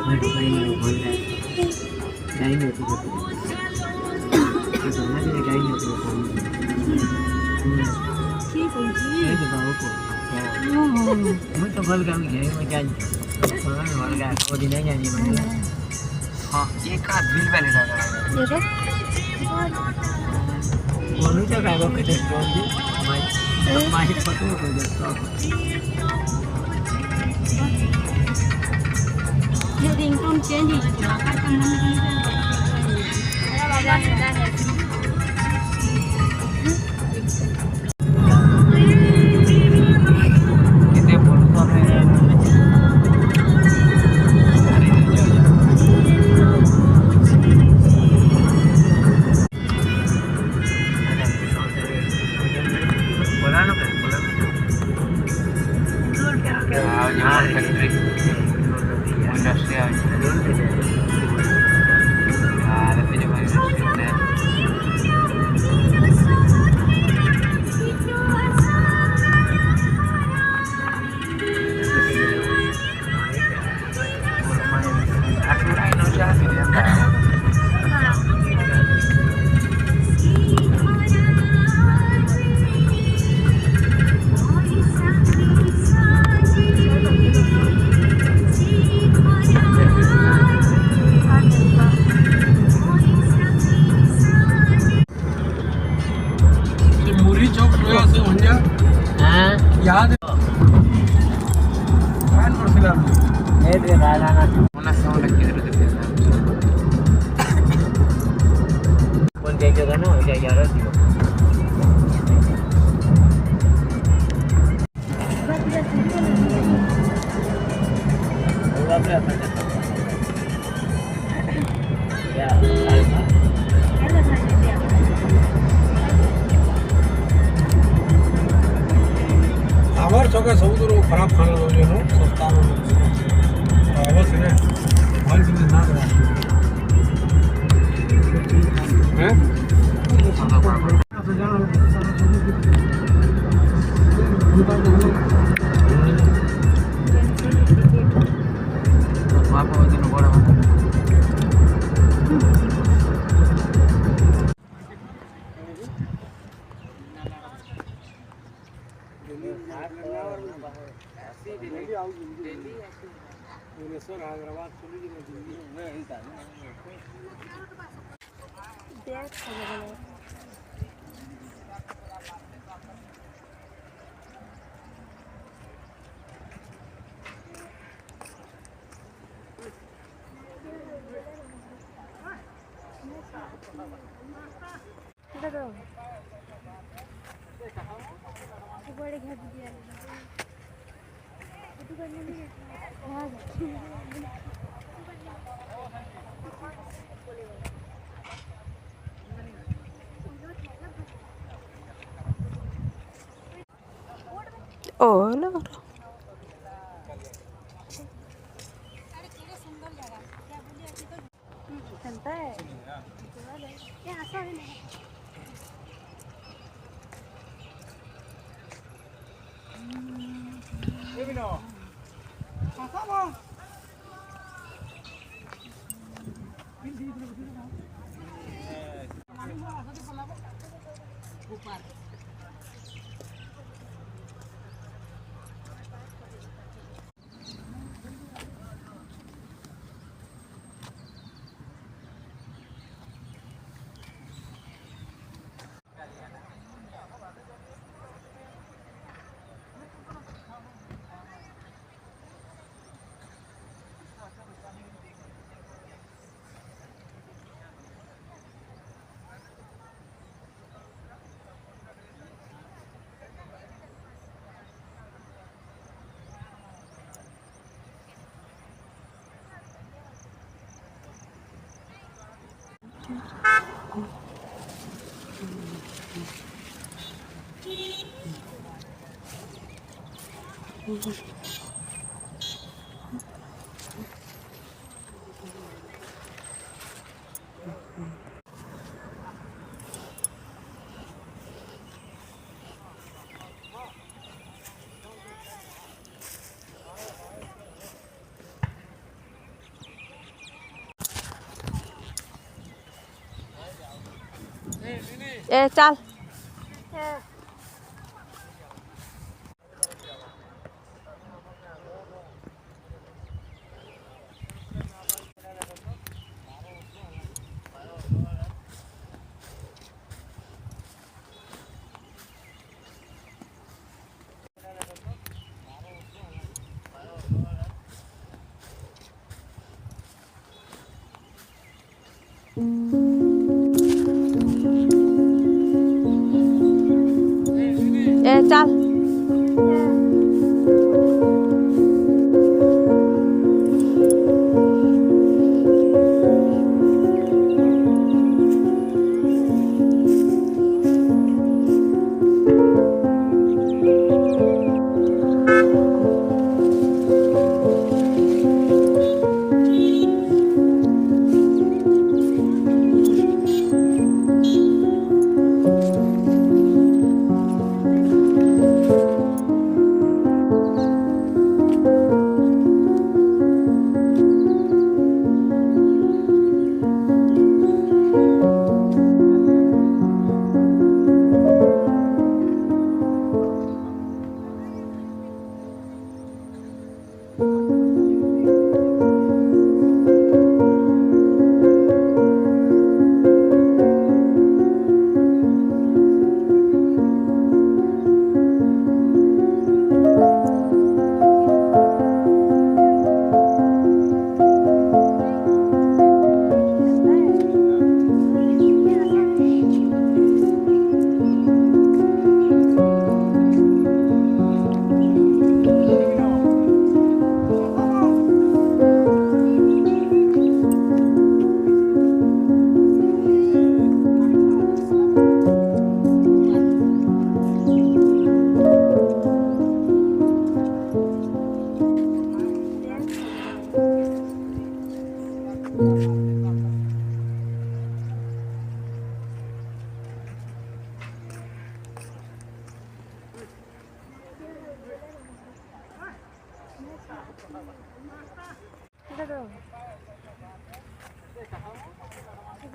मैं तो कहीं नहीं बोल रहा है नहीं होती तो सोना भी कहीं नहीं होती ठीक है जी ये तो बाबू को मैं तो बोल रहा हूँ ये मैं क्या सोना में बोल रहा है वो दिन नहीं जानी मैं हाँ ये का बिल वाले लगा है देखो बोलूँ तो क्या वो किधर कौन दी मैं फोटो को देखता ये रिंगटोन चेंज ही किया का कमन मेरा बाबा है कितने फोटो तो है अरे नहीं जाओ बोला ना बोला यहाँ फैक्ट्री इंडस्ट्री भारत में जो इंडस्ट्री है मुरी चौक से म्हणजे याद काय नोडसिला हे ते राहिला ना मला साऊंड किधर उधर पण ते जगह ना हो यार दियो होगा क्या या आवर चौक सबुदुरो खराब खाना लोगे नो सस्ता नो अवश्य ने भाई से ना हैं भुवनेश्वर हैदराबाद चली गई दिल्ली में ही था देख देखो बड़े घर दिया Hola. चलता है यहाँ सब એ ચાલ એ ચાલ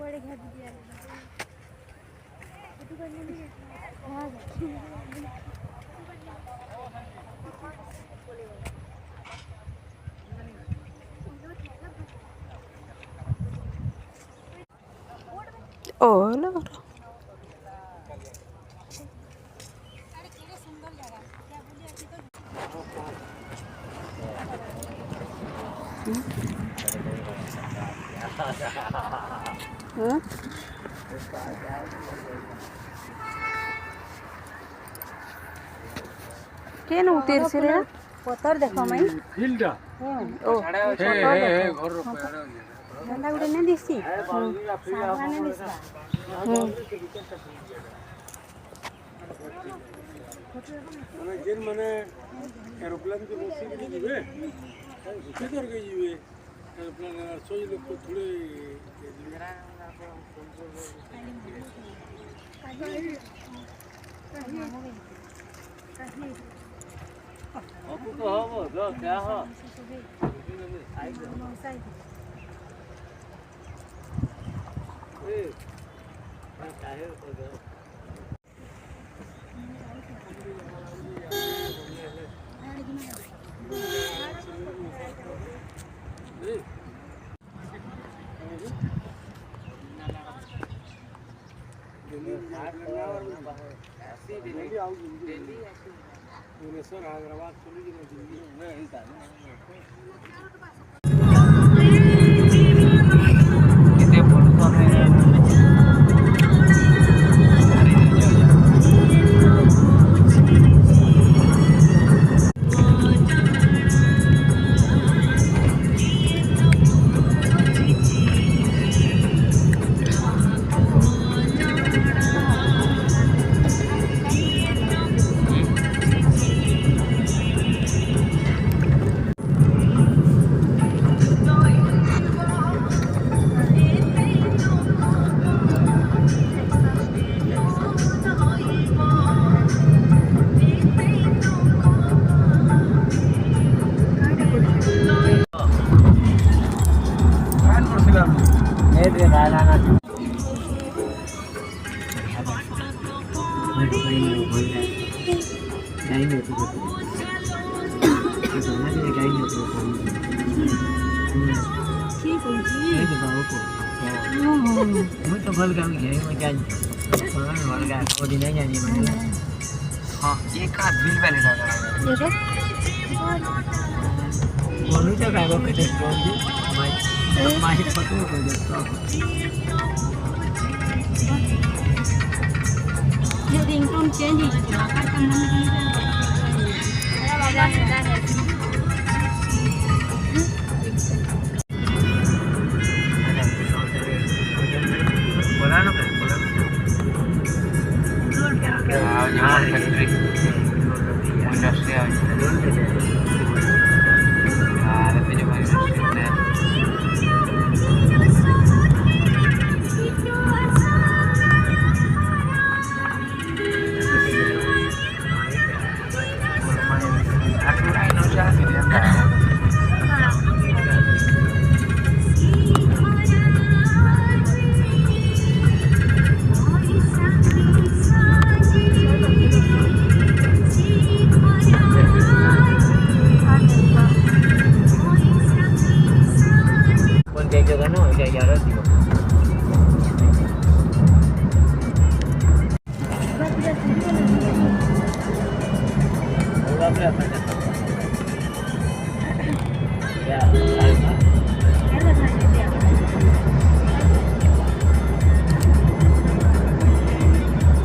बड़े घर दिया ઓલો કેનું ઉતેરશે રે ପତର ଦେଖ ମାଇ ଫିଲ୍ଡଟା ଓ ହେ ହେ ଘରର ପେଡ଼ ଧନ୍ଦା ଗୋଟେ ନେଇ ଦିସି ସାବଧାନେ ଦିସବା ମାନେ ଯେନ୍ ମାନେ ଏରୋପ୍ଲେନ୍ କେ ବସିକି ଯିବେ ସୁଖୀ କରିକେ ଯିବେ ଏରୋପ୍ଲେନ୍ ଶୋଇ ଲୋକ ଥୋଡ଼େ भुवनेश्वर हैदराबाद चली गई दिल्ली कितने पोल्यूशन है तो ना ये गाड़ी जो तो ठीक है जी ये तो बाबू को मैं तो बोल रहा हूँ ये मैं क्या सोना में बोल रहा को दिन नहीं जानी मैं हाँ एक हाथ बिल पहले लगा देखो बोलूँ तो बाबू के टेस्ट बोल मैं पता नहीं कर सकता ये रिंगटोन चेंज ही किया कर करना नहीं बोला ना बोला हाँ फैक्ट्री इंडस्ट्री है हाँ लेकिन जो इंडस्ट्री है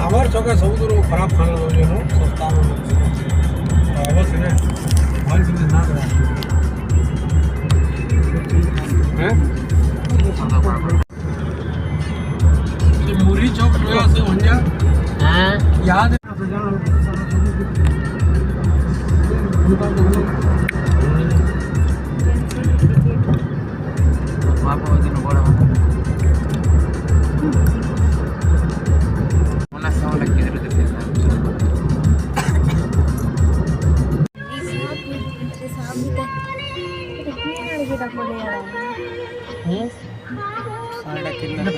আমার চোখে ସବୁଥିରୁ ଖରାପ ଖାନା ଦେଉଛେ ମୁଁ ଶସ୍ତା ଅବଶ୍ୟ ନା ଭଲ ଜିନିଷ ନା ଦେବା मुरी चौक गया से वंजा हाँ याद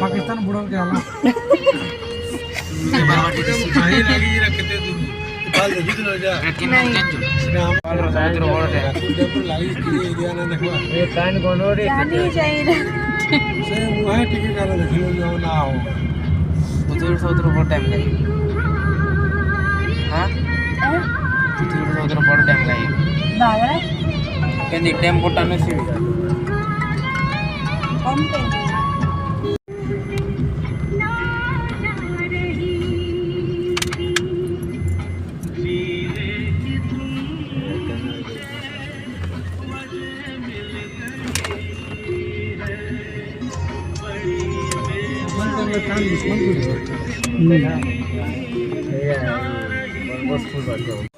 पाकिस्तान बुढ़ा के आला भाई लगी रखते तू बाल देखी तो जा श्रीराम समुद्र बोल रहे जयपुर लाइव के एरिया ना देखवा ये कान कोनो रे जानी चाहिए से मुहे टिकट काला देखियो जो ना हो उधर समुद्र बहुत टाइम लगे हां उधर समुद्र बहुत टाइम लगे दादा केंदी टेम्पो टाने से कम पे बस फुल बात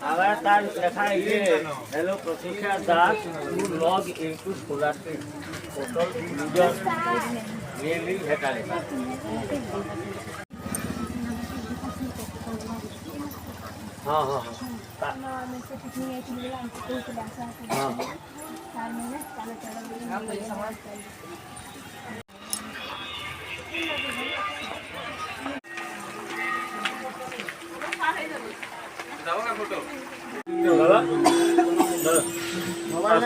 अगर तार लिखा है ये hello Pratiksha Das to log into scholarship portal user ये लिंक भेटा लेगा हाँ हाँ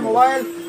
मोबाइल